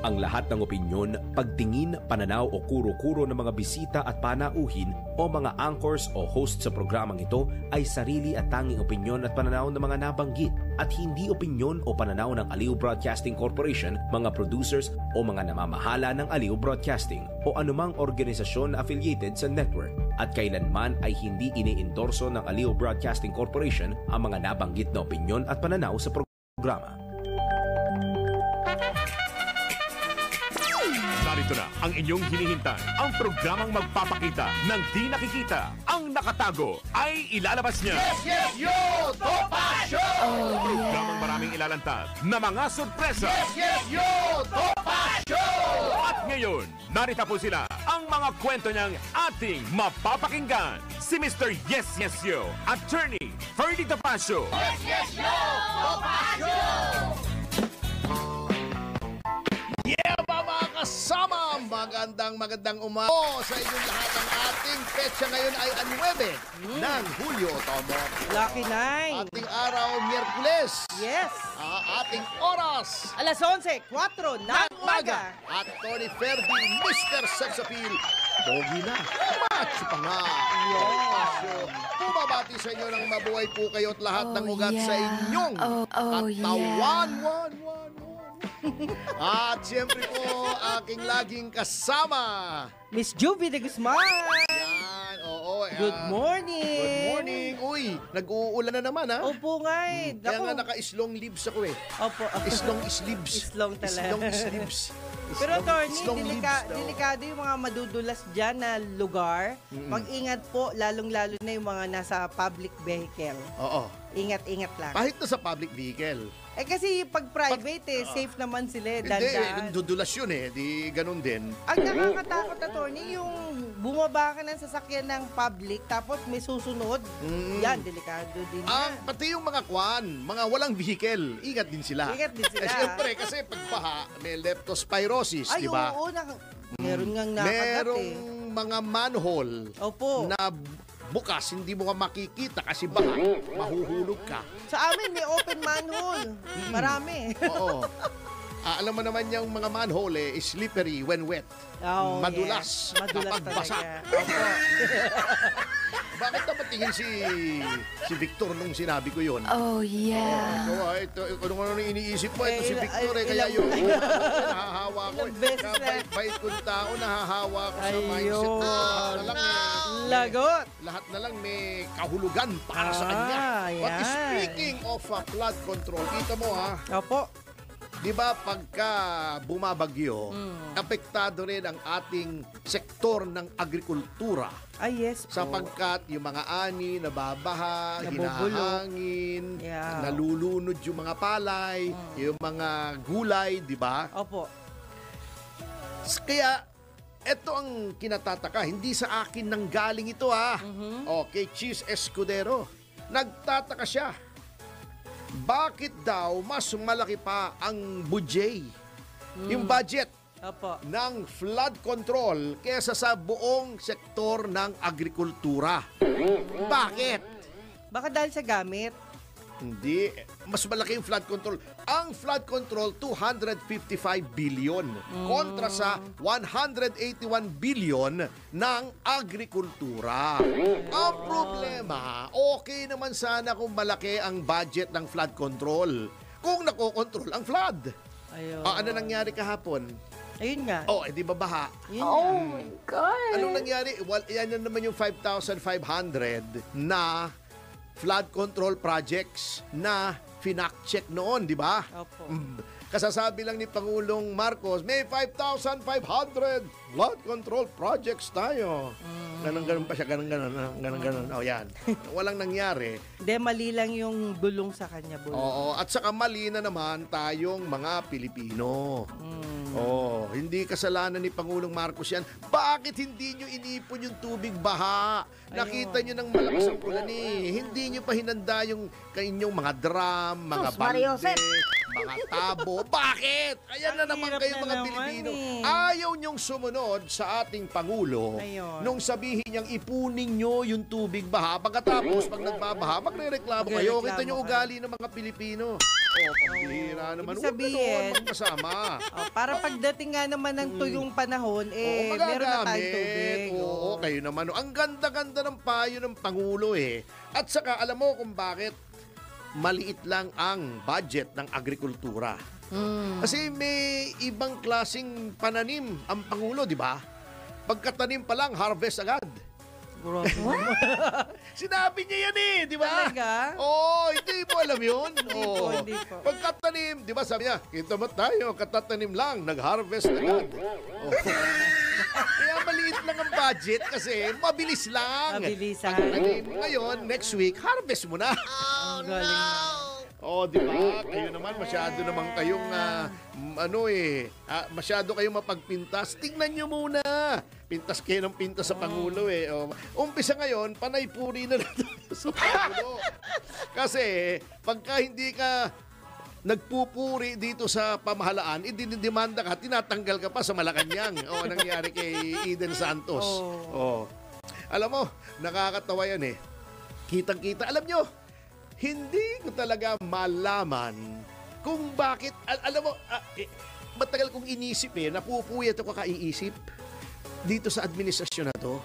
Ang lahat ng opinyon, pagtingin, pananaw o kuro-kuro ng mga bisita at panauhin o mga anchors o host sa programang ito ay sarili at tanging opinyon at pananaw ng mga nabanggit at hindi opinyon o pananaw ng Aliw Broadcasting Corporation, mga producers o mga namamahala ng Aliw Broadcasting o anumang organisasyon na affiliated sa network at kailanman ay hindi iniendorso ng Aliw Broadcasting Corporation ang mga nabanggit na opinyon at pananaw sa programa. Narito na ang inyong hinihintay. Ang programang magpapakita ng di nakikita. Ang nakatago ay ilalabas niya. Yes, yo! Topa Show! Programang maraming ilalantad na mga sorpresa. Yes, yo! Topa Show! At ngayon, narito po sila ang mga kwento niyang ating mapapakinggan. Si Mr. Yes, Yes, Yo, Attorney Ferdy Topacio. Yes, yo! Topa Show! Yeah, mga kasama! Magandang umaga sa inyong lahat. Ang ating petsa ngayon ay 9 ng Hulyo, Tomo. Lucky 9. Ating araw, Miyerkules. Yes. Ating oras, Alas 11:04 ng umaga. At Tony Ferdy, Mr. Sex Appeal. Pogi na. Macho pa nga. Yes. Bumabati sa inyo ng mabuhay po kayo at lahat ng ugat sa inyong katawan. At siyempre po, aking laging kasama. Miss Juvie de Guzman. Yan, oo. Good morning. Good morning. Uy, nag-uulan na naman, ha? Opo nga eh. Kaya Naku. nga naka-islong leaves ako eh. Opo. Islong sleeves. Islong talaga. Islong sleeves. Pero Tony, Islong leaves daw. delikado yung mga madudulas dyan na lugar. Mag-ingat po, lalong-lalo na yung mga nasa public vehicle. Oo. Ingat-ingat lang. Kahit na sa public vehicle. Eh kasi pag private safe naman sila. Hindi, Dandan. dudulas yun eh. Di ganun din. Ang nakakatakot na, Tony, yung bumaba ka ng sasakyan ng public tapos may susunod. Yan, delikado din yan. Pati yung mga mga walang vehicle, ingat din sila. Ingat din sila. Eh, siyempre, kasi pagbaha, may leptospirosis, Ay, di ba? oo. Meron ngang nakagat Merong mga manhole Opo. na bukas, hindi mo ka makikita kasi baha, mahuhulog ka. Sa amin, may open manhole. Marami. Oo. Alam mo naman yung mga manhole slippery when wet. Oh, Madulas. yes. Madulas kapag basa. talaga. Opo. Bakit naman tingin si Victor nung sinabi ko yun? Oh, yeah. Ito, ano iniisip mo? Ito si Eh, Victor kaya ilang- yung nahahawa ko. ilang beses na. Kapait-bait kong tao, nahahawa ko sa Ayun. mindset ko. Lagot. Lahat na lang may kahulugan para sa kanya. But yan. speaking of flood control, kita mo ha, Opo. di ba pagka bumabagyo, apektado rin ang ating sektor ng agrikultura. Ay, yes po. Sapagkat yung mga ani nababaha, Nabubulok. hinahangin, Yeah. nalulunod yung mga palay, yung mga gulay, di ba? Opo. Kaya, ito ang kinatataka. Hindi sa akin nang galing ito ha. Okay, Cheese Escudero. Nagtataka siya. Bakit daw mas malaki pa ang budget, yung budget Opo. ng flood control kaysa sa buong sektor ng agrikultura? Bakit? Baka dahil sa gamit. Hindi. Mas malaki yung flood control. Ang flood control, 255 billion kontra sa 181 billion ng agrikultura. Ang problema, okay naman sana kung malaki ang budget ng flood control. Kung nakokontrol ang flood. Ayun. Ano nangyari kahapon? Ayun nga. Di ba baha? Yun nga. my God. Anong nangyari? Well, yan na naman yung 5,500 na flood control projects na finact-check noon, di ba? Opo. Kasasabi lang ni Pangulong Marcos, may 5,500 flood control projects tayo. Ganun pa siya, ganun. O yan. Walang nangyari. Hindi, mali lang yung bulong sa kanya. Oo, at saka mali na naman tayong mga Pilipino. Hindi kasalanan ni Pangulong Marcos yan. Bakit hindi nyo inipon yung tubig baha? Nakita nyo ng malakas ang ulan eh. Hindi nyo pa hinanda yung kainyong mga drum, mga balde, mga tabo. Bakit? Ayan na Ang naman hirap kayo na mga naman Pilipino. eh. Ayaw niyong sumunod sa ating Pangulo Ayun. nung sabihin niyang ipunin niyo yung tubig baha. Pagkatapos, pag nagbabaha, magre-reklamo kayo. Magre-reklamo Kita niyo kayo. ugali ng mga Pilipino. Pambihira naman. Ibig Huwag sabihin- na magkasama. Para pagdating nga naman ng tuyong panahon, Oo, meron na tayong magagamit. tubig. Oo, kayo naman. Ang ganda-ganda ng payo ng Pangulo eh. At saka, alam mo kung bakit maliit lang ang budget ng agrikultura. Kasi may ibang klasing pananim ang Pangulo, di ba? Pagkatanim pa lang, harvest agad. Sinabi niya yan eh, di ba? Talaga? Oo, hindi mo alam yun. Oo. hindi po. Pagkatanim, di ba sabi niya, kita mo tayo, katatanim lang, nag-harvest agad. Oo. Kaya maliit lang ang budget kasi mabilis lang. Mabilisan. Pagtanim mo ngayon, next week, harvest mo na. Ang galing na. Oh, di ba? Kayo naman, masyado naman kayong, masyado kayong mapagpintas. Tingnan nyo muna. Pintas kayo ng pintas sa Pangulo eh. Oh, umpisa ngayon, panay puri na natin sa Pangulo. Kasi, pagka hindi ka nagpupuri dito sa pamahalaan, idinidemanda ka, tinatanggal ka pa sa Malacanang. O, nangyari kay Eden Santos. Oh. Alam mo, nakakatawa yan eh. Kitang-kita. Alam nyo, hindi ko talaga malaman kung bakit, alam mo, matagal kong inisip eh, napupuyat ako kaiisip dito sa administrasyon na to.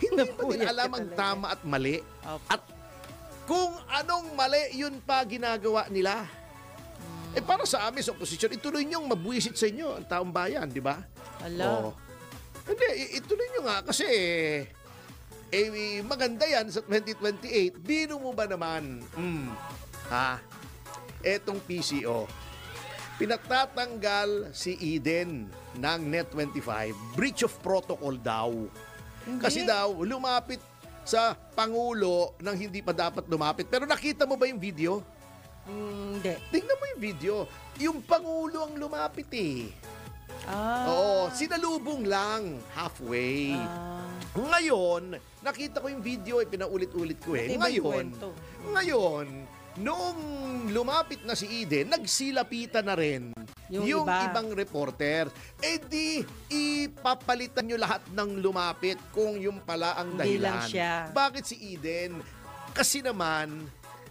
Hindi ko din alam ang tama at mali. At kung anong mali, yun pa ginagawa nila. Para sa amin sa oposisyon, ituloy niyong mabuisit sa inyo ang taong bayan, di ba? Ala. Hindi, ituloy niyo nga kasi maganda yan sa 2028. Bino mo ba naman, etong PCO, pinagtatanggal si Eden ng Net25, breach of protocol daw. Hindi. Kasi daw, lumapit sa Pangulo nang hindi pa dapat lumapit. Pero nakita mo ba yung video? Hindi. Tingnan mo yung video. Yung Pangulo ang lumapit eh. Ah. Oo, sinalubong lang, halfway. Ngayon, nakita ko yung video, pinaulit-ulit ko eh. Pati ibang kwento. Ngayon, noong lumapit na si Eden, nagsilapitan na rin yung ibang reporter. Di, ipapalitan nyo lahat ng lumapit kung yung pala ang Hindi dahilan. lang siya. Bakit si Eden? Kasi naman,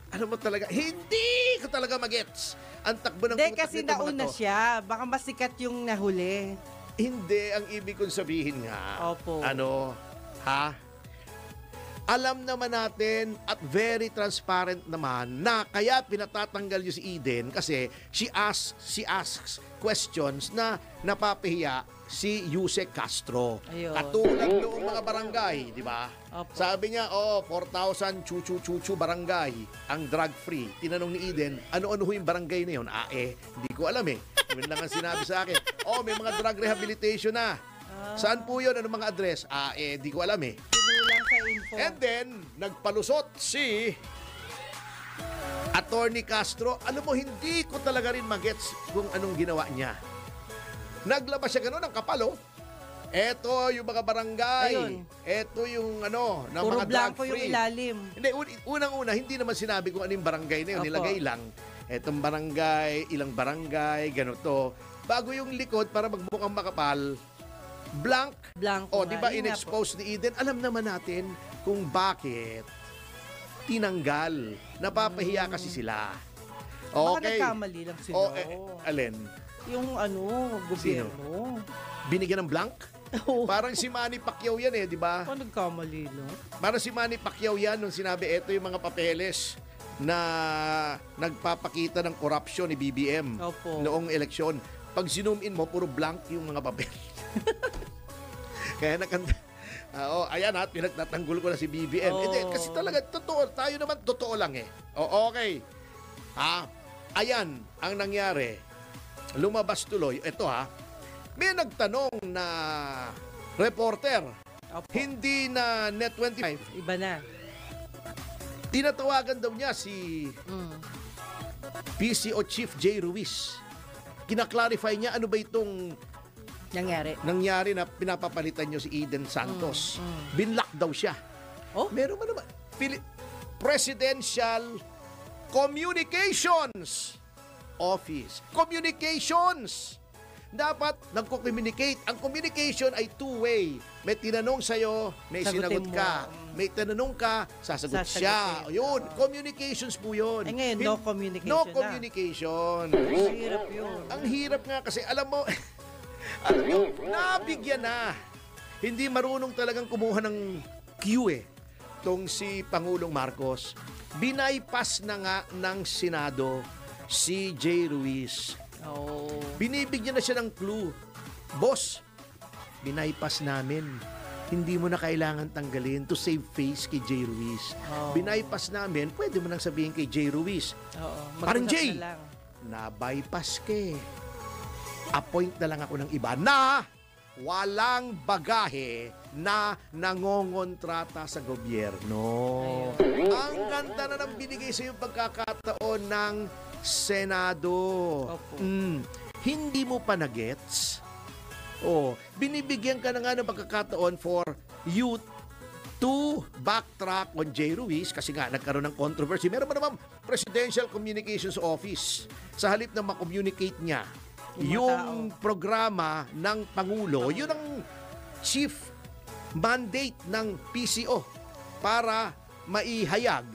ano mo talaga, hindi ko talaga magets ang takbo ng Hindi, utak kasi nitong mga nauna to. siya. Baka masikat yung nahuli. Hindi, ang ibig kong sabihin nga, Opo. alam naman natin at very transparent naman na kaya pinatatanggal yung si Eden kasi she asks questions na napapahiya si Yusek Castro. Ayun. Katulad noong mga barangay, di ba? Opo. Sabi niya, 4,000 chuchu barangay ang drug-free. Tinanong ni Eden, ano-ano yung barangay na yun? Hindi ko alam eh. Yun lang ang sinabi sa akin. May mga drug rehabilitation na. Saan po yun? Ano mga address? Di ko alam eh. Sinulang sa info. And then, nagpalusot si Attorney Castro. Alam mo, hindi ko talaga rin magets kung anong ginawa niya. Naglabas siya gano'n ng kapalo. Eto yung mga barangay. Ayun. Eto yung ng Puro mga blanco yung drug-free. ilalim. Hindi, unang-una, hindi naman sinabi kung ano yung barangay na yun. Opo. Nilagay lang. Etong barangay, ilang barangay, ganito. Bago yung likod, para magmukhang makapal, blank. Blanco Di ba nga. Yun nga po. in-expose ni Eden? Alam naman natin kung bakit tinanggal. Napapahiya kasi sila. Baka Okay. nagkamali lang sila. Alin? Yung gobyerno. Binigyan ng blank? Parang si Manny Pacquiao yan di ba? Baka nagkamali lang. Parang si Manny Pacquiao yan nung sinabi, eto yung mga papeles na nagpapakita ng corruption ni BBM Opo. noong eleksyon. Pag zoom in mo, puro blank yung mga papel. Kaya ayan pinagtatanggol ko na si BBM. Hindi, kasi talaga, totoo. Tayo naman, totoo lang eh. Okay. Ayan, ang nangyari. Lumabas tuloy. Ito may nagtanong na reporter. Opo. Hindi na Net25. Iba na. Tinatawagan daw niya si PCO Chief J. Ruiz. Kinaklarify niya ano ba itong nangyari na pinapapalitan niyo si Eden Santos. Binlock daw siya. Meron man naman. Presidential Communications office. Communications. Dapat nagko-communicate. Ang communication ay two-way. May tinanong sa'yo, may Sagutin sinagot mo. ka. May tinanong ka, sasagot siya. Sasagutin. Yun, communications po yun. Eh ngayon, no communication No na. communication. Mahirap yun. Ang hirap nga kasi alam mo, alam nyo, nabigyan na. Hindi marunong talagang kumuha ng cue tong si Pangulong Marcos. Binaypas na nga ng Senado si Jay Ruiz. Oh. Binibigyan na siya ng clue. Boss, binaypas namin. Hindi mo na kailangan tanggalin to save face kay Jay Ruiz. Oh. Binaypas namin, pwede mo nang sabihin kay Jay Ruiz. Oo. Parang Mag-usap Jay, na lang. na-bypass ke. Appoint na lang ako ng iba na walang bagahe na nangongontrata sa gobyerno. Ang ganda na ng binigay sa yung pagkakataon ng Senado. Opo. Hindi mo pa na-gets? Binibigyan ka na nga ng pagkakataon for you to backtrack on Jay Ruiz kasi nga nagkaroon ng controversy. Meron ba naman Presidential Communications Office sa halip na ma-communicate niya yung programa ng Pangulo, yun ang chief mandate ng PCO para maihayag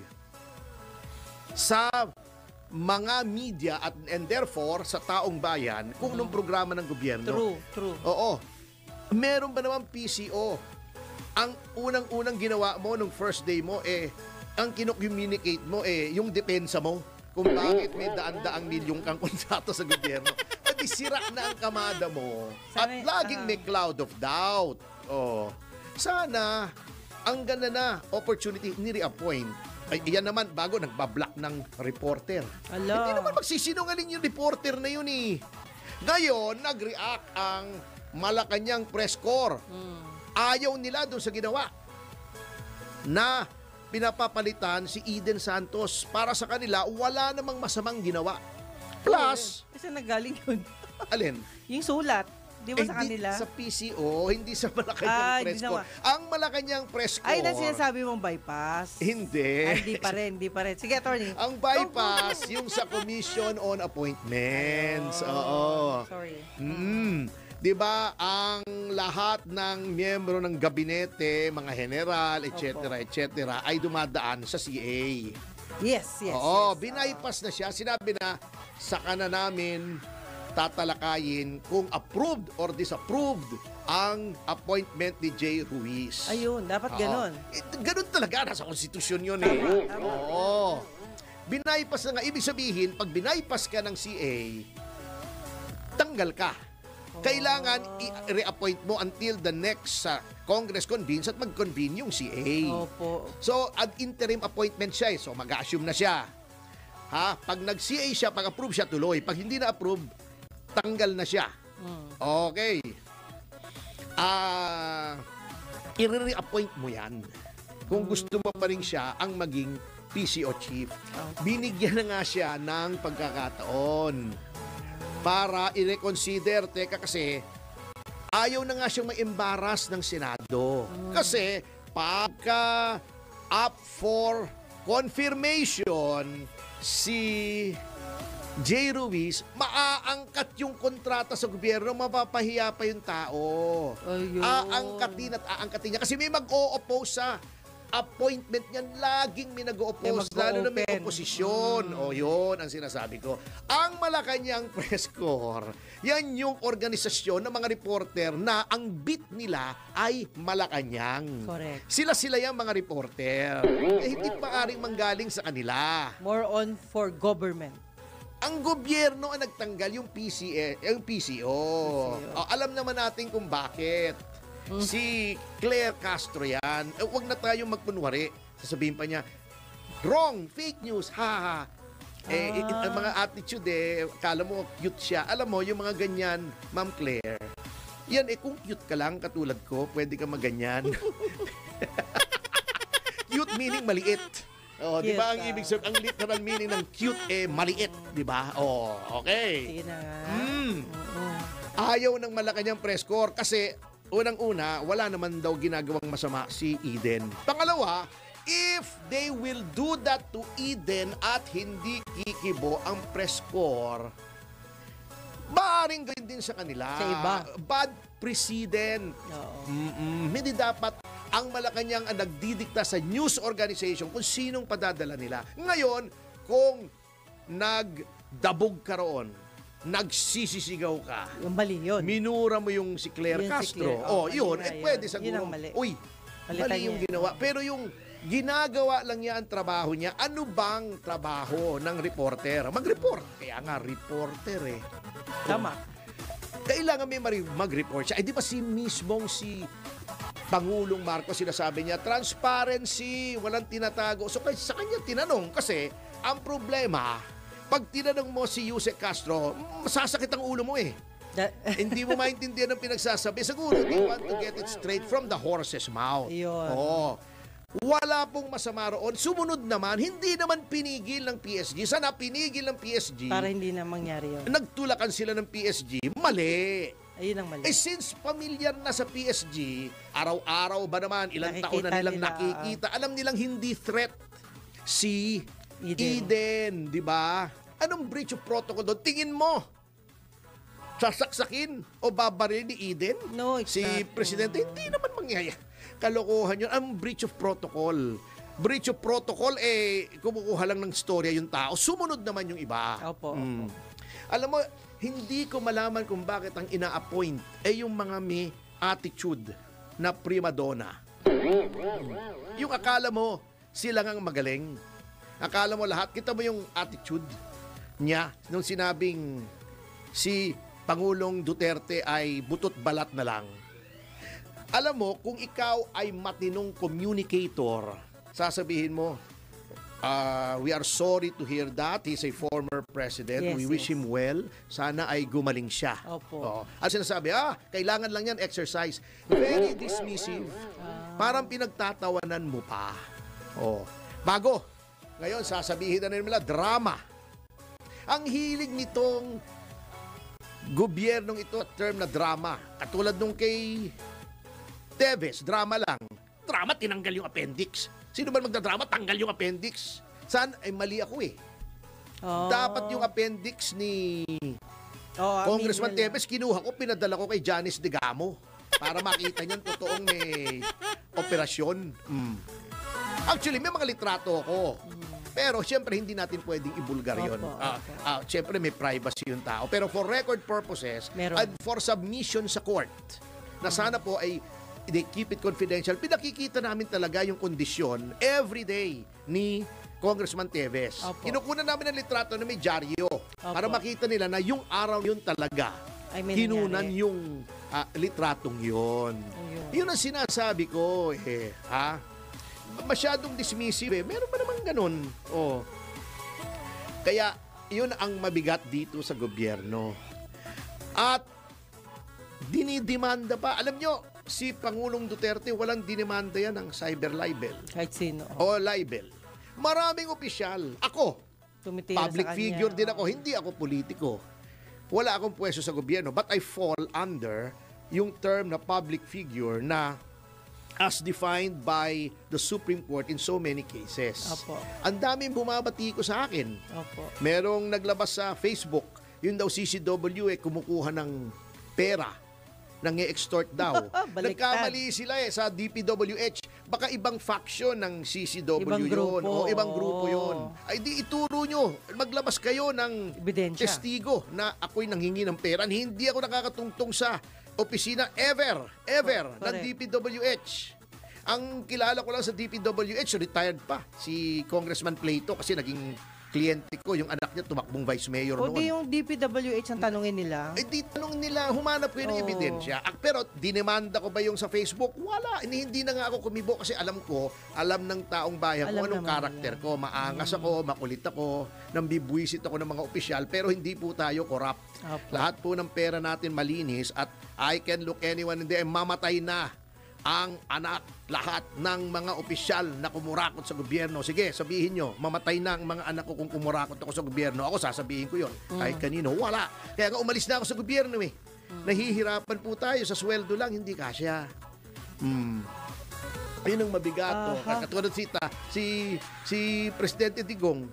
sa mga media and therefore sa taong bayan kung anong programa ng gobyerno. True. Oo. Meron ba naman PCO? Ang unang-unang ginawa mo nung first day mo ang kino-communicate mo yung depensa mo kung bakit may daan-daang milyong kang kontrata sa gobyerno. Di sira na ang kamada mo at Sana, laging may cloud of doubt. Sana ang ganda na opportunity ni-reappoint. Ay, iyan naman bago nagbablock ng reporter. Ala. Hindi naman magsisinungaling yung reporter na yun eh. Ngayon, nag-react ang Malacanang Press Corps. Ayaw nila doon sa ginawa na pinapapalitan si Eden Santos. Para sa kanila, wala namang masamang ginawa. Plus, Kasi nagaling yun. alin? Yung sulat. Di ba sa Hindi kanila? sa PCO, hindi sa Malacanang Press hindi Corps. Ang Malacanang Press Corps, Ay, na sinasabi mong bypass. hindi. Ay, hindi pa rin. Sige, attorney. Ang bypass, yung sa Commission on Appointments. Oo. Sorry. 'Di ba ang lahat ng miyembro ng gabinete, mga general, etc., ay dumadaan sa CA. Yes. Oo, binaypass na siya. Sinabi na saka na namin tatalakayin kung approved or disapproved ang appointment ni Jay Ruiz. Ayun, dapat ganon. Ganon talaga. Nasa konstitusyon yun eh. Oo. Binaypass na nga. Ibig sabihin, pag binaypass ka ng CA, tanggal ka. Kailangan i-reappoint mo until the next Congress convenes at mag-convene yung CA. Opo. So, ad interim appointment siya. So, mag-assume na siya. Pag nag-CA siya, pag-approve siya, tuloy. Pag hindi na-approve, tanggal na siya. Okay. I-re-appoint mo yan. Kung gusto mo pa rin siya ang maging PCO chief. Binigyan na nga siya ng pagkakataon para i-reconsider. Teka kasi, ayaw na nga siyang ma-embarrass ng Senado. Kasi, pagka up for confirmation, si Jay Ruiz, maaangkat yung kontrata sa gobyerno, mapapahiya pa yung tao. Ayun. Aangkatin at aangkatin niya. Kasi may mag-o-oppose sa appointment niyan. Laging may nag-o-oppose, lalo na may oposisyon. O yun ang sinasabi ko. Ang Malacanang Press Corps, yan yung organisasyon ng mga reporter na ang beat nila ay Malacanang. Correct. Sila yung mga reporter. Hindi maaring manggaling sa kanila. More on for government. Ang gobyerno ang nagtanggal yung PCO. Alam naman natin kung bakit. Si Claire Castro yan. Huwag na tayong magpunwari. Sasabihin pa niya, wrong, fake news, ha. Ang mga attitude kala mo cute siya. Alam mo, yung mga ganyan, Ma'am Claire, yan kung cute ka lang, katulad ko, pwede ka maganyan. Cute meaning maliit. Di ba ang ibig sabihin, ang literal meaning ng cute maliit, di ba? Okay. Sige na nga. Ayaw ng Malacanang Press Corps kasi unang-una, wala naman daw ginagawang masama si Eden. Pangalawa, if they will do that to Eden at hindi kikibo ang press corps, maaaring gawin din sa kanila. Sa iba. Bad precedent. Oo. Hindi dapat ang Malacanang ang nagdidikta sa news organization kung sinong padadala nila. Ngayon, kung nagdabog ka roon, nagsisisigaw ka, Yung mali yun. minura mo yung si Claire Yun si Castro. Claire. Oh, Yun. mali nga yun. Pwede Yun siguro. ang mali. Uy, Palitan mali yung niya. ginawa. Pero yung ginagawa lang niya ang trabaho niya, ano bang trabaho ng reporter? Mag-report. Kaya nga, reporter eh. Tama. Kailangan may mag-report siya. Eh di ba si Pangulong Marcos, sinasabi niya, transparency, walang tinatago. So sa kanya tinanong kasi ang problema, pag tinanong mo si Yusek Castro, masasakit ang ulo mo eh. Hindi mo maintindihan ang pinagsasabi. Siguro, they want to get it straight from the horse's mouth. Yun. Oo. Wala pong masama roon. Sumunod naman, hindi naman pinigil ng PSG. Sana pinigil ng PSG. Para hindi na mangyari yun. Nagtulakan sila ng PSG. Mali. Ayun ang mali. Eh since familiar na sa PSG, araw-araw ba naman, ilang Nakikita taon na nilang nila, nakikita, alam nilang hindi threat si Eden. Eden, di ba? Anong breach of protocol doon? Tingin mo, sasaksakin o babaril ni Eden? No, it's Si not. Presidente, hindi naman mangyayari. Kalokohan yun. Ang breach of protocol. Breach of protocol, kumukuha lang ng storya yung tao. Sumunod naman yung iba. Opo. Alam mo, hindi ko malaman kung bakit ang ina-appoint yung mga may attitude na prima donna. Yung akala mo, sila ngang magaling. Akala mo lahat, kita mo yung attitude niya nung sinabing si Pangulong Duterte ay butot balat na lang. Alam mo, kung ikaw ay matinong communicator, sasabihin mo, we are sorry to hear that. He's a former president. Yes, We wish yes. him well. Sana ay gumaling siya. Opo. Oo. At sinasabi, kailangan lang yan exercise. Very dismissive. Parang pinagtatawanan mo pa. Bago, ngayon sasabihin na nila drama. Ang hilig nitong gobyernong ito at term na drama. Katulad nung kay Teves, drama lang. Drama, tinanggal yung appendix. Sino ba magdadrama? Tanggal yung appendix. Saan? Ay, mali ako eh. Oh. Dapat yung appendix ni Oh, Congressman amin nila. Teves, kinuha ko, pinadala ko kay Janice Degamo para makita niyan totoong may operasyon. Actually, may mga litrato ako. Pero siyempre hindi natin pwedeng ibulgar yun. Opo, Siyempre may privacy yung tao. Pero for record purposes Meron. and for submission sa court, na sana po ay they keep it confidential, pinakikita namin talaga yung kondisyon every day ni Congressman Teves. Opo. Kinukunan namin ang litrato na may dyaryo para makita nila na yung araw yun talaga. Ay, may Kinunan nangyari. yung litratong yun. Ayun. Yun ang sinasabi ko masyadong dismissive Meron ba naman ganun? Kaya, yun ang mabigat dito sa gobyerno. At, dinidemanda pa. Alam nyo, si Pangulong Duterte, walang dinimanda yan ng cyber libel Kahit sino. o libel. Maraming opisyal. Ako, Tumitira public sa kanya. figure din ako. Hindi ako politiko. Wala akong pwesto sa gobyerno. But I fall under yung term na public figure na as defined by the Supreme Court in so many cases. Opo. Ang daming bumabati ko sa akin. Opo. Merong naglabas sa Facebook, yun daw CCW kumukuha ng pera, nang-extort daw. Baliktad. Nagkamali sila sa DPWH. Baka ibang faction ng CCW Ibang grupo. yun. O ibang grupo yun. Ay di ituro nyo. Maglabas kayo ng Ebidensya. testigo na ako'y nanghingi ng pera. Hindi ako nakakatungtong sa opisina ever ng Correct. DPWH. Ang kilala ko lang sa DPWH, retired pa, si Congressman Plato kasi naging kliyente ko, yung anak niya tumakbong vice mayor O noon. di yung DPWH ang tanungin nila. Eh di tanong nila, humanap ko ng ebidensya. Pero dinemanda ko ba yung sa Facebook? Wala. Hindi na nga ako kumibo kasi alam ng taong bayan Alam kung anong naman karakter ko. Maangas ako, makulit ako, nambibwisit ako ng mga opisyal, pero hindi po tayo corrupt. Opo. Lahat po ng pera natin malinis at I can look anyone in there, mamatay na ang anak, lahat ng mga opisyal na kumurakot sa gobyerno. Sige, sabihin nyo, mamatay na ang mga anak ko kung kumurakot ako sa gobyerno. Ako, sasabihin ko yon. Kahit kanino, wala. Kaya nga umalis na ako sa gobyerno Nahihirapan po tayo sa sweldo lang, hindi kasya. Ayun ang mabigat. Katulad si Presidente Digong,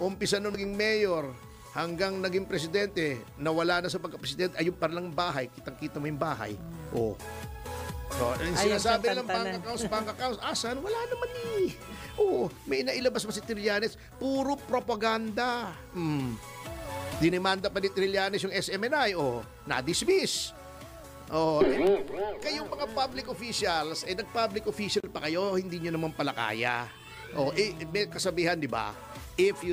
umpisa nung naging mayor, hanggang naging presidente, nawala na sa pagka-presidente, ayun parang bahay, kitang-kita mo yung bahay. So, yung sinasabi lang bank accounts, asan? Wala naman eh. May nailabas pa si Trillanes, puro propaganda. Dinimanda pa ni Trillanes yung SMNI, na-dismiss. Kayong mga public officials, nag-public official pa kayo, hindi nyo naman pala kaya. May kasabihan, di ba? If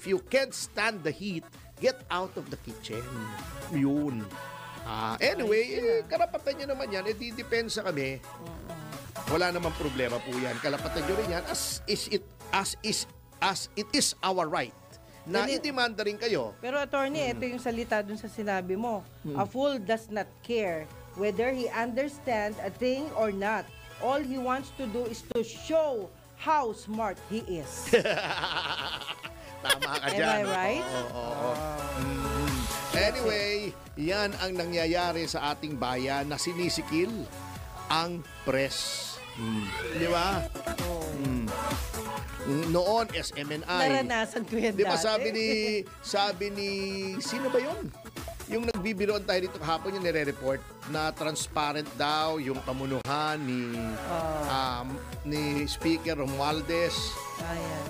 you can't stand the heat, get out of the kitchen. Yun. Anyway, karapatan nyo naman yan. Didepensa kami. Wala namang problema po yan. Karapatan nyo rin yan as it is our right na idemanda rin kayo. Pero attorney, ito yung salita dun sa sinabi mo. A fool does not care whether he understands a thing or not. All he wants to do is to show how smart he is. Tama ka dyan. Am I right? Anyway, yan ang nangyayari sa ating bayan na sinisikil ang press. Di ba? Noon, SMNI. Naranasan ko yan Di ba dati. sabi ni, sino ba yun? Yung nagbibiroon tayo dito kahapon, yung nire-report na transparent daw yung pamunuhan ni Speaker Romualdez. Ayan.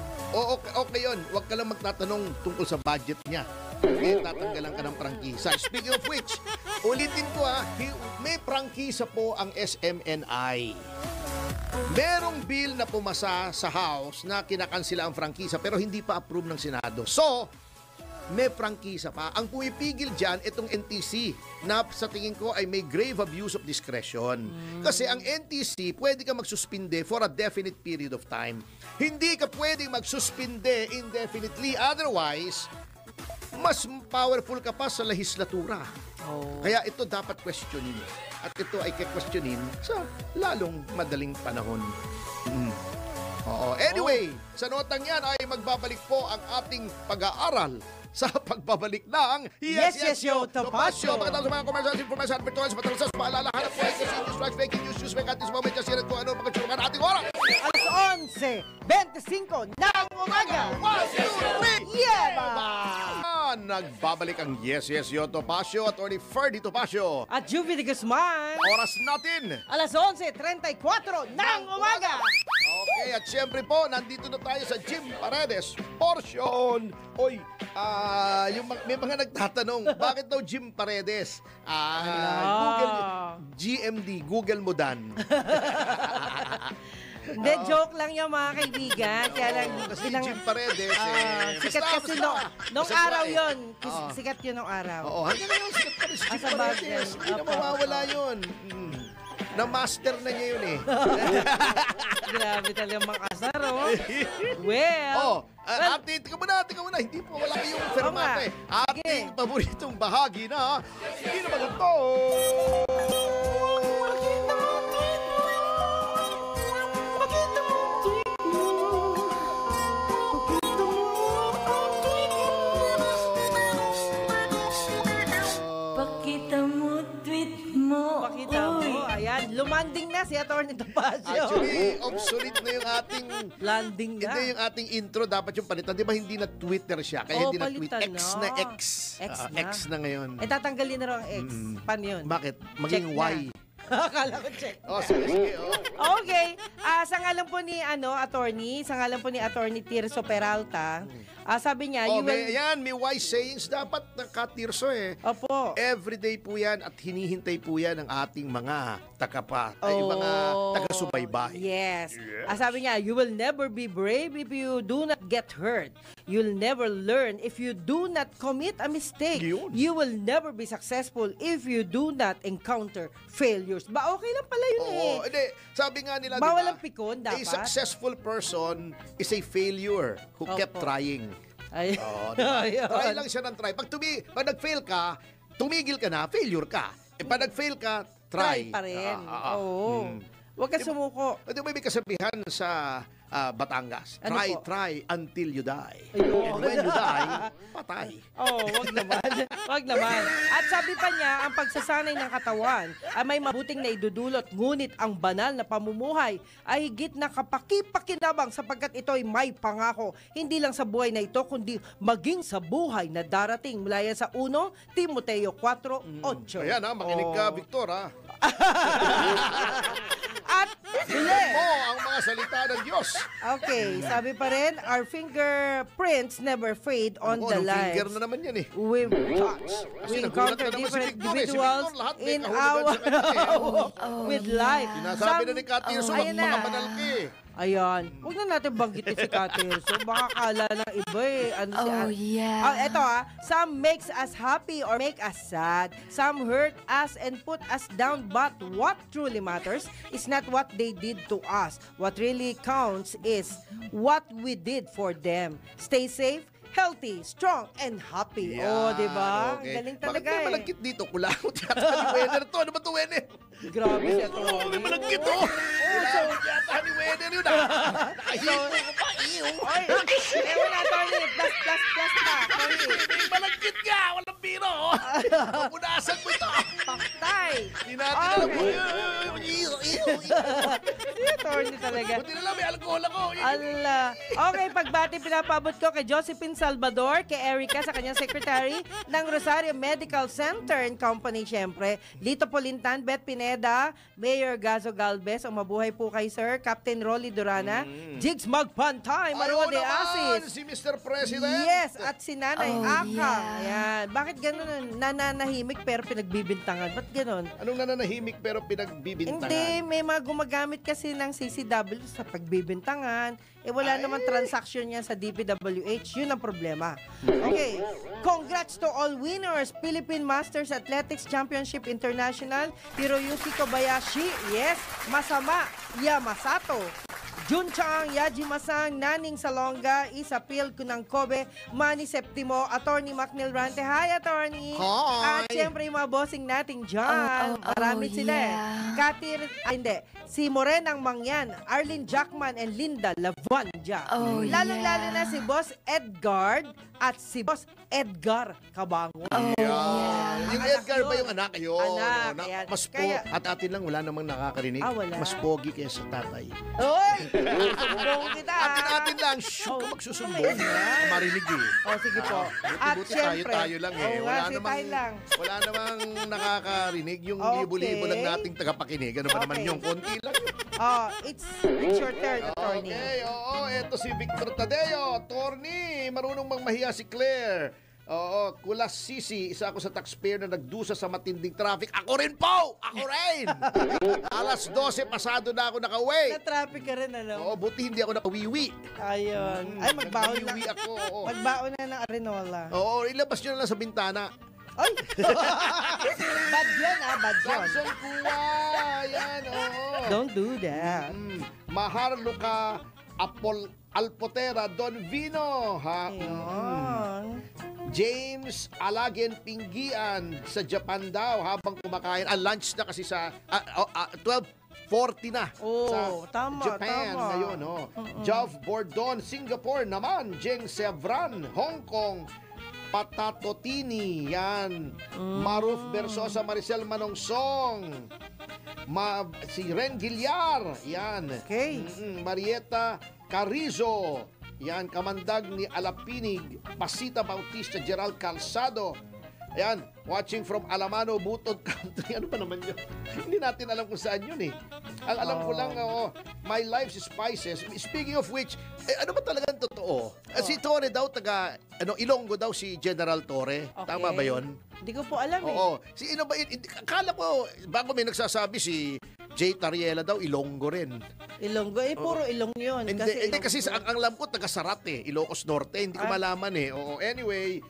Okay yun. Huwag ka lang magtatanong tungkol sa budget niya. Hindi tatanggalan ka ng prangkisa. Speaking of which, ulitin ko may prangkisa po ang SMNI. Merong bill na pumasa sa House na kinakansila ang prangkisa pero hindi pa approve ng Senado. So, may prangkisa pa. Ang pumipigil dyan, itong NTC na sa tingin ko ay may grave abuse of discretion. Kasi ang NTC, pwede ka magsuspinde for a definite period of time. Hindi ka pwedeng magsuspinde indefinitely. Otherwise, mas powerful ka pa sa lehislatura. Kaya ito dapat questionin. At ito ay questionin sa lalong madaling panahon. Anyway, sa notang yan ay magbabalik po ang ating pag-aaral sa pagbabalik ng Yes, Yo, Topacio. Pagkatapos sa mga commercials, information, advertorials, matalsas, paalalahan po ay kasi news, strikes, fake news, news, fake antis, moment, kasi rin kung ano pagkatsurukan ating oras. Alas 11:25 ng umaga. 1, 2, 3, Yeah! Nagbabalik ang Yes, Yo, Topacio, Attorney Ferdy Topacio. At Juvie de Guzman. Oras natin. Alas 11:34 ng umaga. Okay, at syempre po, nandito na tayo sa Jim Paredes portion. Oy, may mga nagtatanong, bakit daw Jim Paredes? Google mo dan. Hindi, joke lang yung mga kaibigan. Kaya lang, Kasi Jim Paredes, sikat kasi nung araw yun. Sikat yun nung araw. Oo, hanggang ngayon, sikat pa rin si Jim Sa bagay. Paredes. Hindi na mawawala yun. Na-master na niya yun eh. Grabe talaga makasar, oh. Well, Tika muna. Hindi po, wala kayong fermata eh. Ating paboritong bahagi na, hindi naman ito. Pakita mo. Ayan, lumanding na si Atty. Topacio. Actually, obsolete na yung ating Landing na. Hindi yung ating intro, dapat yung palitan. Di ba hindi na Twitter siya? Kaya hindi na tweet. Palitan X na. na X. X na. Na ngayon. Tatanggalin na raw ang X. Paano yun? Bakit? Maging Check na. Y. Akala ko check. Sige. Okay. Sa ngalan po ni Attorney Tirso Peralta, sabi niya, may wise sayings. Dapat nakatirso eh. Opo. Everyday po yan at hinihintay po yan ng ating mga mga taga-subaybay. Yes. Sabi niya, you will never be brave if you do not get hurt. You'll never learn if you do not commit a mistake. Yun. You will never be successful if you do not encounter failures. Ba, okay lang pala yun eh. Hindi. Sabi nga nila, Bawal diba, ang pikon, dapat. a successful person is a failure who kept trying. Ay. Diba? Try lang siya ng try. Pag nag-fail ka, tumigil ka na, failure ka. Pag nag-fail ka, try. Try pa rin. Oo. Huwag ka sumuko. May kasabihan sa Batangas. Ano po? Try until you die. Ayun. And when you die, patay. Oh, wag naman. Wag naman. At sabi pa niya, ang pagsasanay ng katawan ay may mabuting na idudulot, ngunit ang banal na pamumuhay ay higit na kapaki-pakinabang sapagkat ito ay may pangako. Hindi lang sa buhay na ito, kundi maging sa buhay na darating. Mula yan sa 1 Timoteo 4:8. Ayan makinig ka, Victor At huli. ang mga salita ng Diyos. Okay, sabi pa rin, our fingerprints never fade on the Anong finger lives na naman yan we've touched. Kasi We nagulat encounter na naman si different Victor, eh. Si individuals Victor, lahat may in kahulugan our sa kanya, with life. Sinasabi na ni Kat Tirso, Ayan na. mga banalki. Ayan. Huwag na natin banggitin si Katerso. Baka kala ng iba eh. Ano Oh, yeah. Eto some makes us happy or make us sad. Some hurt us and put us down. But what truly matters is not what they did to us. What really counts is what we did for them. Stay safe, healthy, strong, and happy. Yan, di ba? okay. Galing Bakit talaga may eh. malagkit dito? Kulangot yata ni Wenner to. Ano ba to, Wenner? Grabe siya to. May malagkit to. Kulangot yata ni Wenner yun Nakahipo ko pa. Oy, ewan na, Tony. Plus pa. Tony. May malagkit nga. Walang biro. Pupunasan mo ito. Paktay. Hindi natin alam mo. Tony talaga. Buti na lang may alcohol ako. Ala. Okay, pagbati pinapabot ko kay Josephine Salvador, kay Erica sa kanyang secretary ng Rosario Medical Center and Company, syempre. Lito Polintan, Beth Pineda, Mayor Gazo Galvez, o mabuhay po kay Sir, Captain Rolly Durana, Jigs Magpantay, Marua de Asis. Si Mr. President. Yes, at si Nanay Oh, Aka. yeah. Ayan. Bakit ganun? Nananahimik pero pinagbibintangan. Ba't ganun? Anong nananahimik pero pinagbibintangan? Hindi, may mga gumagamit kasi ng CCW sa pagbibintangan. Wala naman transaction niya sa DPWH. Yun ang problema. Okay. Congrats to all winners. Philippine Masters Athletics Championship International. Hiroyuki Kobayashi. Yes. Masama Yamasato. Junchang, Yaji Masang, Naning Salonga, Isapil Kunang Kobe, Manny Septimo, Attorney Macnil Rante. Hi, Attorney! Hi! At syempre yung mga bossing natin dyan. Marami sila yeah. Katir, hindi. Si Morenang Mangyan, Arlene Jackman, and Linda Lavandia. Oh, Lalong-lalo yeah. na si Boss Edgar at si Boss Edgar Cabango. Yeah. Yung Anak Edgar ba yun. yung anak? Yun. Anak, Na- yan. mas po, Kaya- at atin lang wala namang nakakarinig. Wala. Mas pogi kaysa tatay. Uy! Sumbong kita. Atin lang, shh, Oh, kung magsusumbong. ayan. Marinig eh. Oh, sige po. At Buti-buti syempre, tayo lang eh. Oo nga, sige, tayo lang. Wala namang nakakarinig. Yung Okay. libo-libo lang nating tagapakinig. Ano ba naman Okay. yung konti lang yun. It's your turn, Attorney. Okay, eto si Victor Tadeo, attorney, marunong mangmahiya si Claire. Oo, kulas sisi, isa ako sa taxpayer na nagdusa sa matinding traffic. Ako rin po! Ako rin! Alas 12, pasado na ako nakauwi. Na-traffic ka rin, ano? Oo, buti hindi ako nakawiwi. Ayun. Ay, magbaon na. Nagwiwi ako, oo. Magbaon na ng Arenola. Oo, ilabas nyo na lang sa bintana. Ay! Bad yun, bad yun. Samson Kuwa! Yan, oo. Don't do that. Maharluka Alpotera Don Vino. Ha? Ayun. James Alagen Pinggian sa Japan daw habang kumakain. Lunch na kasi sa 12:40 na Oh, sa tama, Japan tama. ngayon. Jov Bordon, Singapore naman. Jeng Sevran, Hong Kong. Patatotini, yan. Maruf Bersosa, Maricel Manongsong. Si Ren Giliar, yan. Okay. Marieta Carrizo, yan. Kamandag ni Alapinig, Pasita Bautista, Gerald Calzado. Ayan, watching from Alamano, Butod Country. Ano ba naman yun? Hindi natin alam kung saan yun eh. Ang alam ko lang, My Life's Spices. Speaking of which, ano ba talagang totoo? Si Torre daw, Ilonggo daw si General Torre. Okay. Tama ba yun? Hindi ko po alam eh. Oo. Akala ko, bago may nagsasabi si Jay Tariela daw, Ilonggo rin. Ilonggo. Puro Ilong yun. Hindi kasi ang alam ko, taga-Sarat eh. Ilocos Norte. Hindi ko malaman eh. Oo. Anyway,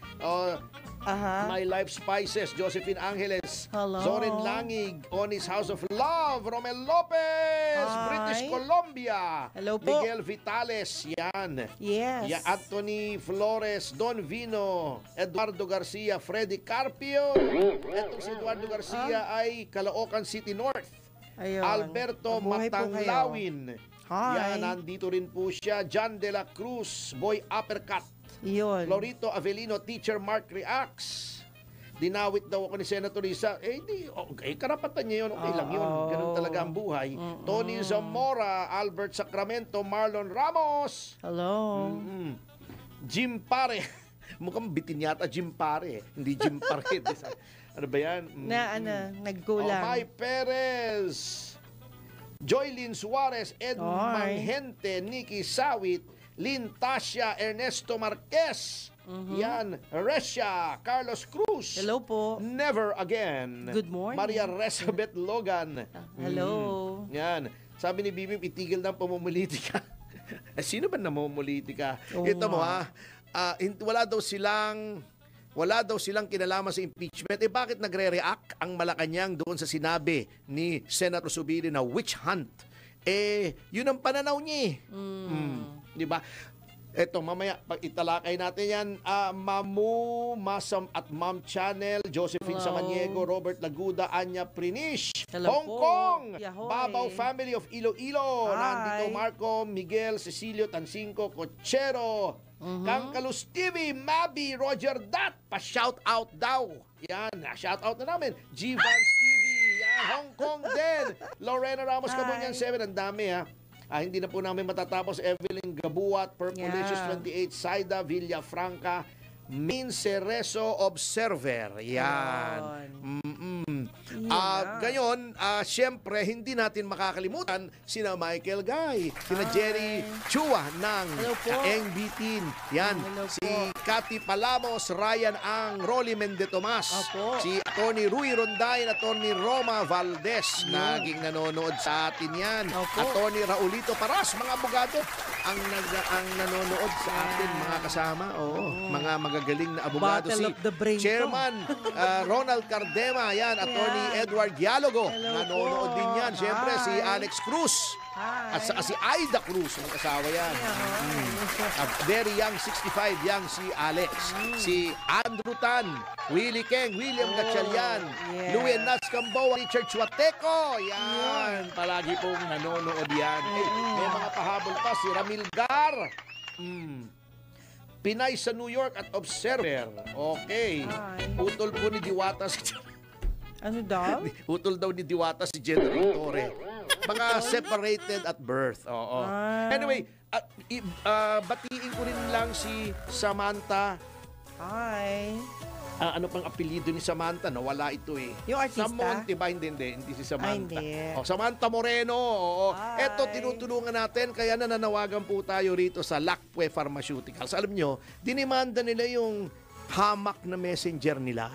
My Life Spices, Josephine Angeles, Hello. Zorin Langig, Onis House of Love, Romel Lopez, Hi. British Columbia, Hello po. Miguel Vitales, yan. Yes. Yeah, Anthony Flores, Don Vino, Eduardo Garcia, Freddy Carpio. Etong si Eduardo Garcia ay Caloocan City North. Ayun. Alberto Mabuhay po kayo. Matanglawin. Hi. Yan, nandito rin po siya. John De La Cruz, Boy Uppercut. Yun. Florito Avelino, Teacher Mark Reacts. Dinawit daw ako ni Senator Risa. Karapatan niya yun. Okay lang yun. Ganun talaga ang buhay. Tony Zamora, Albert Sacramento, Marlon Ramos. Hello. Jim Pare. Mukhang bitin yata Jim Pare. Hindi Jim Pare. Ano ba yan? Nagkulang. May Perez. Joylyn Suarez, Ed Manghente, Nikki Sawit, Lynn Tasha, Ernesto Marquez. Yan, Resha, Carlos Cruz. Hello po. Never Again. Good morning. Maria Resabeth Logan. Hello. Yan. Sabi ni Bibim, itigil ng pamumulitika. Sino ba namumulitika? Oo Ito mo nga. wala daw silang kinalaman sa impeachment. Bakit nagre-react ang Malacanang doon sa sinabi ni Senator Zubiri na witch hunt? Yun ang pananaw niya. Di ba? Eto, mamaya, pag italakay natin yan, Mamu, Masam at Ma'am Channel, Josephine Samaniego, Robert Laguda, Anya Prinish, Hello Hong po. Kong, Yahoy. Babaw Family of Iloilo, Hi. nandito Marco, Miguel, Cecilio, Tancinco, Cochero, Kangkalus TV, Mabi, Roger Dat, pa-shout out daw. Yan, shout out na namin. G-Vans TV, yan, Hong Kong din. Lorena Ramos, Kabunyan 7, ang dami ha. Hindi na po namin matatapos. Evelyn Gabuat, Purpolicious 28, Saida Villafranca, Min Cerezo Observer. Yan. Gayon, syempre, hindi natin makakalimutan sina Michael Guy, sina Jerry Chua ng Kaeng Bitin. Yan. Si Cathy Palamos, Ryan Ang, Rolly Mendetomas. Si Atty. Rui Ronday, Atty. Roma Valdez. Naging nanonood sa atin yan. Atty. Raulito Paras, mga abogado ang nanonood sa atin, mga kasama. Mga magagaling na abogado. Battle of the brain Chairman Ronald Cardema, yan, Atty. Edward Dialogo, nanonood din yan. Siyempre, si Alex Cruz. At saka si Aida Cruz, ang asawa yan. Very young, 65, young si Alex. Si Andrew Tan, Willie Keng, William Gatchalian, Louie Nats Camboa, Richard Chuateco. Yan, palagi pong nanonood yan. May mga pahabol pa, si Ramil Gar. Pinay sa New York at Observer. Okay. Utol po ni Diwata si... Ano daw? Utol daw ni Diwata si General Torre. Mga separated at birth. Anyway, batiin ko rin lang si Samantha. Hi. Ano pang apelyido ni Samantha? Nawala ito eh. Yung artista? Samon, diba? Hindi si Samantha. Hindi. Samantha Moreno. Hi. Eto, tinutulungan natin. Kaya nananawagan po tayo rito sa Lakpwe Pharmaceuticals. Alam nyo, dinimanda nila yung hamak na messenger nila.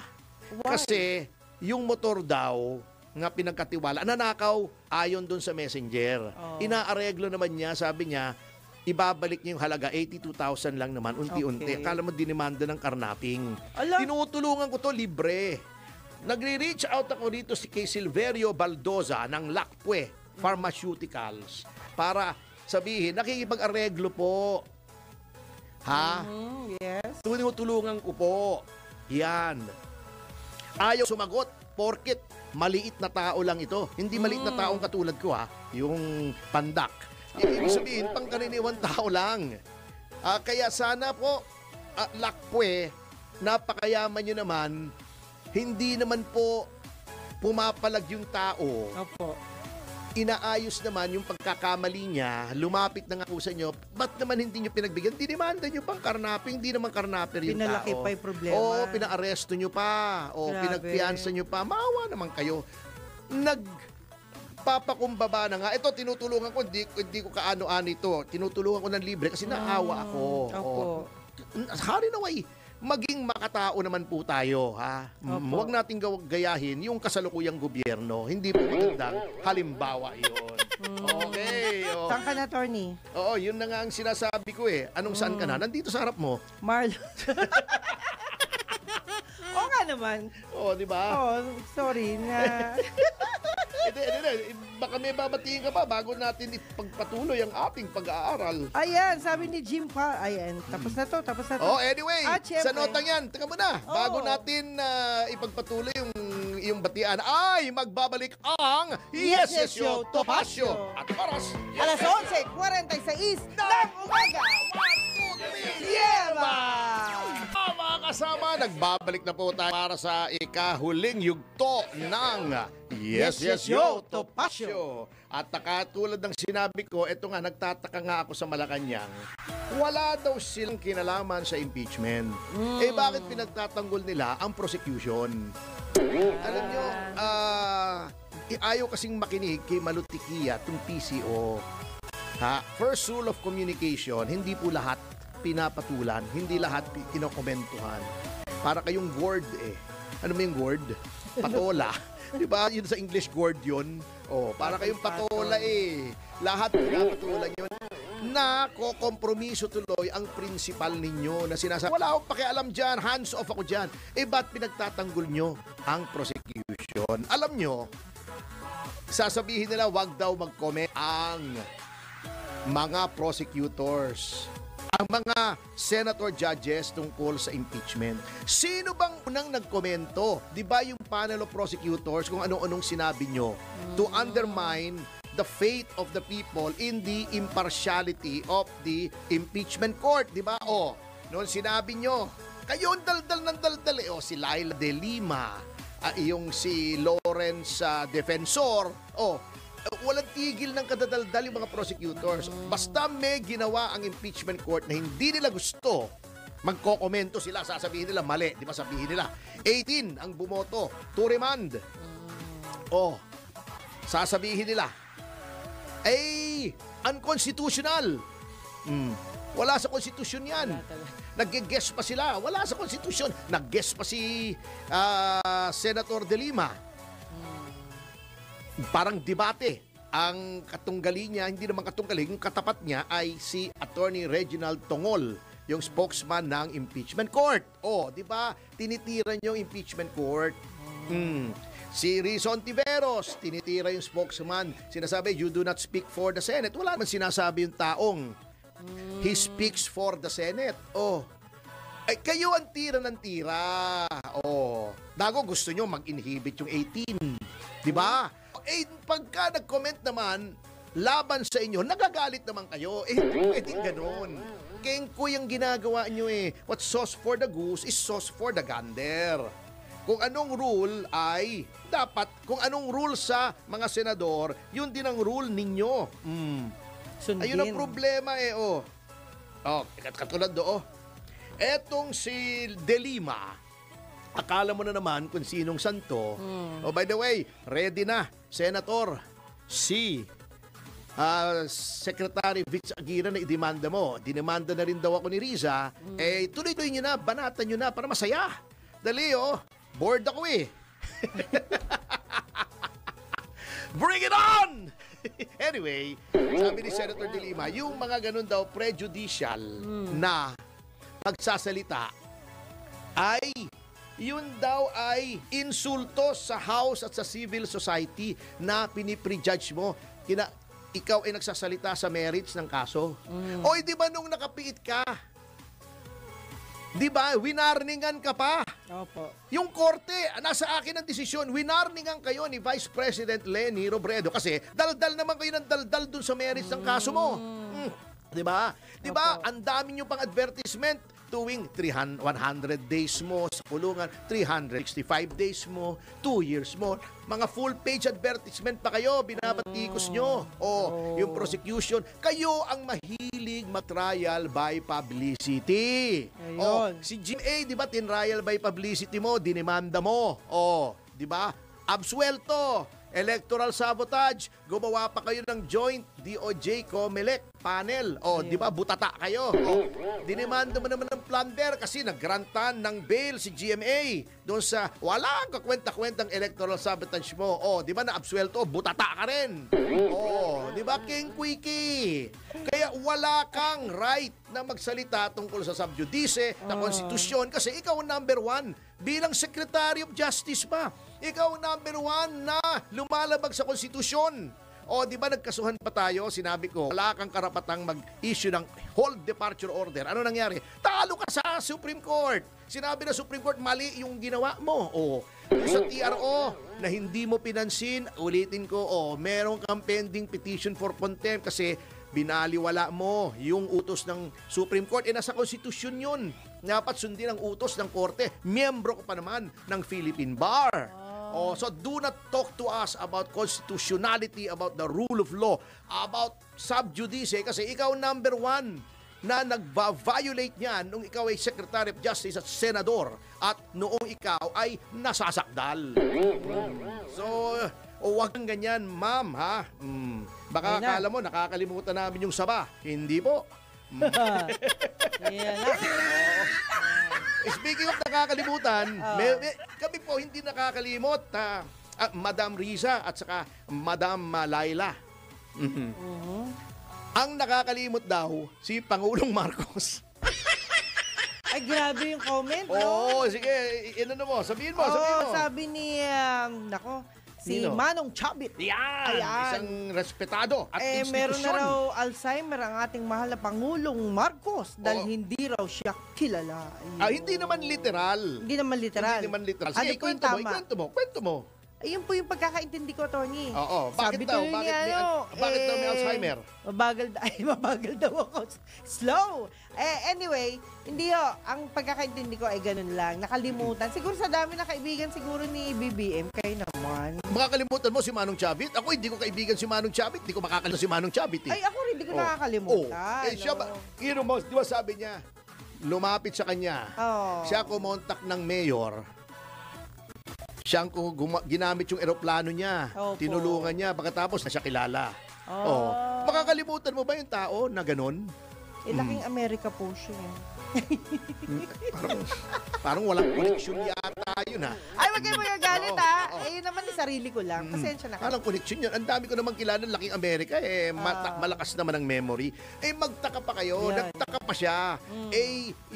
Why? Kasi yung motor daw nga pinagkatiwala, nanakaw ayon doon sa messenger. Inaareglo naman niya, sabi niya, ibabalik niya yung halaga, 82,000 lang naman, unti-unti. Okay. Akala mo dinimanda ng karnaping. Ala. Tinutulungan ko to libre. Nagre-reach out ako dito kay Silverio Baldoza ng Lakpwe Pharmaceuticals para sabihin, nakikipag-areglo po. Ha? Yes. Tinutulungan ko po. Yan. Ayaw sumagot porket maliit na tao lang ito. Hindi maliit na taong katulad ko yung pandak. Ibig sabihin, pangkaraniwang tao lang. Kaya sana po, Lakpwe, napakayaman nyo naman, hindi naman po pumapalag yung tao. Opo. Inaayos naman yung pagkakamali niya, lumapit na nga po sa inyo, ba't naman hindi nyo pinagbigyan? Dinimanda nyo pang karnaping, hindi naman karnaper yung Pinalaki tao. pa yung problema. Pinaaresto nyo pa. Grabe. Pinagpiansa nyo pa. Maawa naman kayo. Nagpapakumbaba na nga. Ito, tinutulungan ko, hindi ko kaano-ano ito. Tinutulungan ko ng libre kasi naawa ako. Opo. Hari naway, maging makatao naman po tayo, ha? Huwag nating gayahin yung kasalukuyang gobyerno. Hindi po magandang halimbawa yun. Okay. Saan ka na, attorney? Oo, yun na nga ang sinasabi ko eh. Anong saan ka na? Nandito sa harap mo. Marlon. Oo nga naman. Oo, di ba? Sorry na. Baka may babatiin ka pa bago natin ipagpatuloy ang ating pag-aaral. Ayan, sabi ni Jim pa. Ayan, tapos na to. Anyway, At syempre, sa notang yan, teka muna, bago natin ipagpatuloy yung iyong batian ay magbabalik ang Yes, Yes, Yo, Topacio. At oras, Alas 11:46 ng umaga. 1, 2, 3, Yema! Mga kasama, nagbabalik na po tayo para sa ikahuling yugto ng Yes, Yes, Yo, Topacio. At katulad ng sinabi ko, eto nga, nagtataka nga ako sa Malacanang, wala daw silang kinalaman sa impeachment. Eh bakit pinagtatanggol nila ang prosecution? Alam nyo, ayaw kasing makinig kay Malutikia, itong PCO. First rule of communication, hindi po lahat pinapatulan, hindi lahat kinokomentuhan. Para kayong gourd eh. Ano mo yung gourd? Patola. Diba? Yun sa English gourd yun. Para kayong patola eh. Lahat pinapatulan yun. Na kokompromiso tuloy ang principal ninyo na sinasabi, wala akong pakialam dyan, hands off ako dyan. Eh ba't pinagtatanggol nyo ang prosecution? Alam nyo, sasabihin nila wag daw mag-comment ang mga prosecutors, ang mga senator judges tungkol sa impeachment. Sino bang unang nagkomento? Di ba yung panel of prosecutors kung ano-anong sinabi nyo to undermine the faith of the people in the impartiality of the impeachment court, di ba? Noon sinabi nyo, kayo ang daldal ng daldal si Laila de Lima, yung si Lawrence Defensor, walang tigil ng kadadaldal yung mga prosecutors. Basta may ginawa ang impeachment court na hindi nila gusto, magkokomento sila, sasabihin nila mali, di ba sabihin nila 18 ang bumoto to remand. Sasabihin nila unconstitutional. Wala sa konstitusyon yan. Nag-guess pa sila. Wala sa konstitusyon. Nag-guess pa si Senator De Lima. Parang debate. Ang katunggali niya, hindi naman katunggali, yung katapat niya ay si Attorney Reginald Tongol, yung spokesman ng impeachment court. Di ba? Tinitira niyo yung impeachment court. Si Rizon Tiveros, tinitira yung spokesman. Sinasabi, you do not speak for the Senate. Wala naman sinasabi yung taong. He speaks for the Senate. Kayo ang tira ng tira. Dago gusto nyo mag-inhibit yung 18. Diba? Pagka nag-comment naman, laban sa inyo, nagagalit naman kayo. Hindi ganun. Kengko yung ginagawa nyo eh. What's sauce for the goose is sauce for the gander. Kung anong rule ay dapat, kung anong rule sa mga senador, yun din ang rule ninyo. Sundin. Ayun ang problema eh. Katulad do. Etong si De Lima, akala mo na naman kung sinong santo. By the way, ready na, Senator, si Secretary Vince Aguirre na idemanda mo. Dinemanda na rin daw ako ni Riza. Tuloy-tuloy nyo na, banatan nyo na para masaya. Dali bored ako eh. Bring it on! Anyway, sabi ni Senator De Lima, yung mga ganun daw prejudicial na pagsasalita ay yun daw ay insulto sa House at sa civil society na piniprejudge mo. Ikaw ay nagsasalita sa merits ng kaso. Di ba nung nakapiit ka, di ba, winarningan ka pa? Opo. Yung korte, nasa akin ang desisyon, winarningan kayo ni Vice President Leni Robredo kasi daldal naman kayo ng daldal dun sa merits ng kaso mo. Di ba? Di ba? Ang dami nyo pang advertisement tuwing 100 days mo sa kulungan, 365 days mo, 2 years mo. Mga full-page advertisement pa kayo, binabatikos nyo. Yung prosecution, kayo ang mahilig mag-trial by publicity. Si GMA, di ba, tinrial by publicity mo, dinemanda mo. Di ba? Absuelto. Electoral sabotage, gumawa pa kayo ng joint DOJ COMELEC panel. Di ba, butata kayo. Dinemanda mo naman ng plunder kasi naggrantan ng bail si GMA doon sa walang kakwenta-kwentang electoral sabotage mo. Di ba, na-absuelto, butata ka rin. Di ba, King Quickie? Kaya wala kang right na magsalita tungkol sa subjudice na konstitusyon kasi ikaw ang number 1 bilang Secretary of Justice ba? Ikaw number 1 na lumalabag sa konstitusyon. Di ba nagkasuhan pa tayo? Sinabi ko, wala kang karapatang mag-issue ng hold departure order. Ano nangyari? Talo ka sa Supreme Court. Sinabi na Supreme Court, mali yung ginawa mo. Yung sa TRO na hindi mo pinansin, ulitin ko, meron kang pending petition for contempt kasi binaliwala mo yung utos ng Supreme Court. Nasa konstitusyon yun. Dapat sundin ang utos ng korte. Miyembro ko pa naman ng Philippine Bar. So do not talk to us about constitutionality, about the rule of law, about sub judice, kasi ikaw number one na nagva-violate niyan nung ikaw ay Secretary of Justice at Senador at noong ikaw ay nasasakdal. So, wag kang ganyan, ma'am, ha? Baka akala mo, nakakalimutan namin yung saba. Hindi po. Yan na. Speaking of nakakalimutan, kami po hindi nakakalimot, Madam Riza at saka Madam Laila. Ang nakakalimot daw, si Pangulong Marcos. Ay, grabe yung comment, no? Oo, sige, sabihin mo. Sabi ni, si Nino? Manong Chavit. Yan, isang respetado at Meron na institusyon. raw Alzheimer ang ating mahal na Pangulong Marcos dahil hindi raw siya kilala. Hindi naman literal. Hindi naman literal. Sige, Ano po yung tama? Kwento mo. Ayun po yung pagkakaintindi ko, Tony. Oo, bakit Sabi daw? tuloy Bakit niya, bakit daw may Alzheimer? Mabagal daw ako. Slow. Anyway, hindi ang pagkakaintindi ko ay ganun lang. Nakalimutan. Siguro sa dami na kaibigan siguro ni BBM, kayo naman. Makakalimutan mo si Manong Chavit? Ako hindi ko kaibigan si Manong Chavit. Hindi ko makakalimutan si Manong Chavit. Ay, ako rin, hindi ko nakakalimutan. Siya ba, di ba sabi niya, lumapit sa kanya. Siya kumontak ng mayor. Siya ang ginamit yung eroplano niya. Tinulungan niya. Pagkatapos na siya kilala. Makakalimutan mo ba yung tao na ganun? Laking Amerika po siya. Parang walang koneksyon yata yun, ha? Ay, wag kayo magagalit, ha? Yun naman yung sarili ko lang. Pasensya na kayo. Walang koneksyon yun. Ang dami ko namang kilala ng laking Amerika. Malakas naman ang memory. Magtaka pa kayo. Yan. Nagtaka pa siya.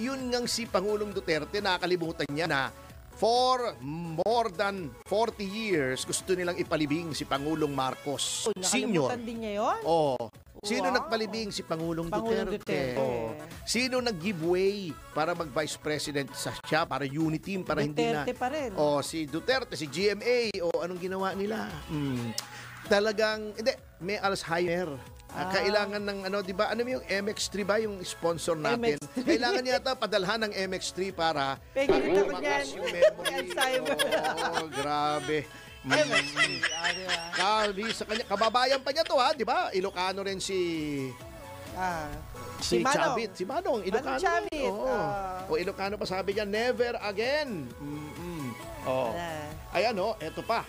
Yun ngang si Pangulong Duterte, nakakalimutan niya na for more than 40 years, gusto nilang ipalibing si Pangulong Marcos Sr. Nakalimutan din niya yun? Sino Wow. nagpalibing? Si Pangulong Pangulong Duterte. Duterte. Sino nag-giveaway para mag-vice president siya, para unity team, para hindi na... Duterte pa rin. Si Duterte, si GMA, anong ginawa nila? Talagang, hindi, may Alzheimer. Kailangan ng di ba? Ano yung MX3 ba yung sponsor natin? MX3. Kailangan yata padalhan ng MX3 para Pekita ko lumakas dyan. yung memory. Alzheimer. Grabe. Sa kanya, kababayan pa niya to, di ba? Ilocano rin si Manong. Chavit. Si Manong, Ilocano. Manong Chavit. Ilocano pa, sabi niya, never again. Ayan, eto pa.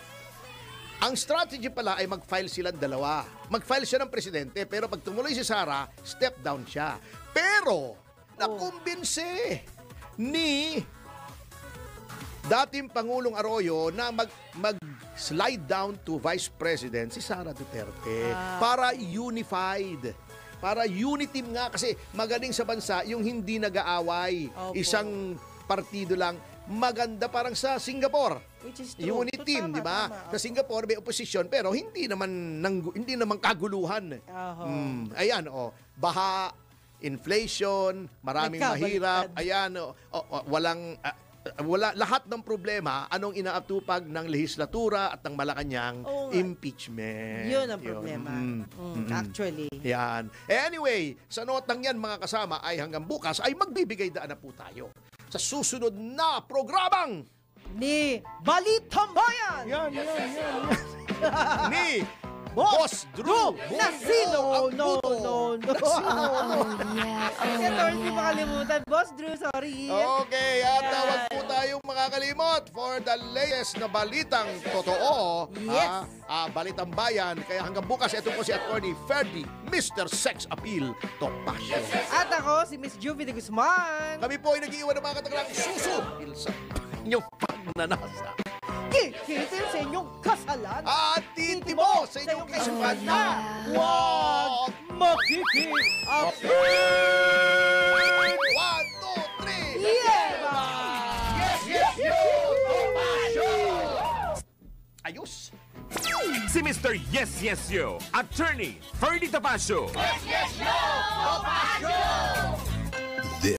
Ang strategy pala ay mag-file silang dalawa. Mag-file siya ng presidente, pero pag tumuloy si Sara, step down siya. Pero, nakumbinse ni dating Pangulong Arroyo na mag-slide down to Vice President si Sara Duterte para unified. Para unity nga, kasi magaling sa bansa yung hindi nag-aaway. Isang partido lang. Maganda parang sa Singapore. Which is true. Unity team, di ba? Sa Singapore may opposition pero hindi naman kaguluhan. Ayan, baha, inflation, maraming mahirap. Ayan, wala lahat ng problema anong inaatupag ng lehislatura at ng Malacanang impeachment. Yun ang problema. Actually. Yan. Anyway, sa notang yan mga kasama ay hanggang bukas ay magbibigay daan na po tayo sa susunod na programang Ni Balitang Bayan! yan. Ni Boss Drew Nasino! No. Yeah. Kasi hindi makalimutan. Boss Drew, sorry. Okay, at wag po tayong makakalimot for the latest na balitang totoo. Yes. Balitang bayan. Kaya hanggang bukas, ito po si Attorney Ferdy, Mr. Sex Appeal Topacio. At ako, si Miss Juvie de Guzman. Kami po ay nag-iwan ng mga katagalang susunod sa inyong pagnanasa. Kikitin sa inyong kasalan. At titimo sa inyong kaisipan na Huwag makiki-up. 1, 2, 3. Yeah! Ayos! Si Mr. Yes, Yes, Yo, Attorney Ferdy Tapacio. Yes, yo!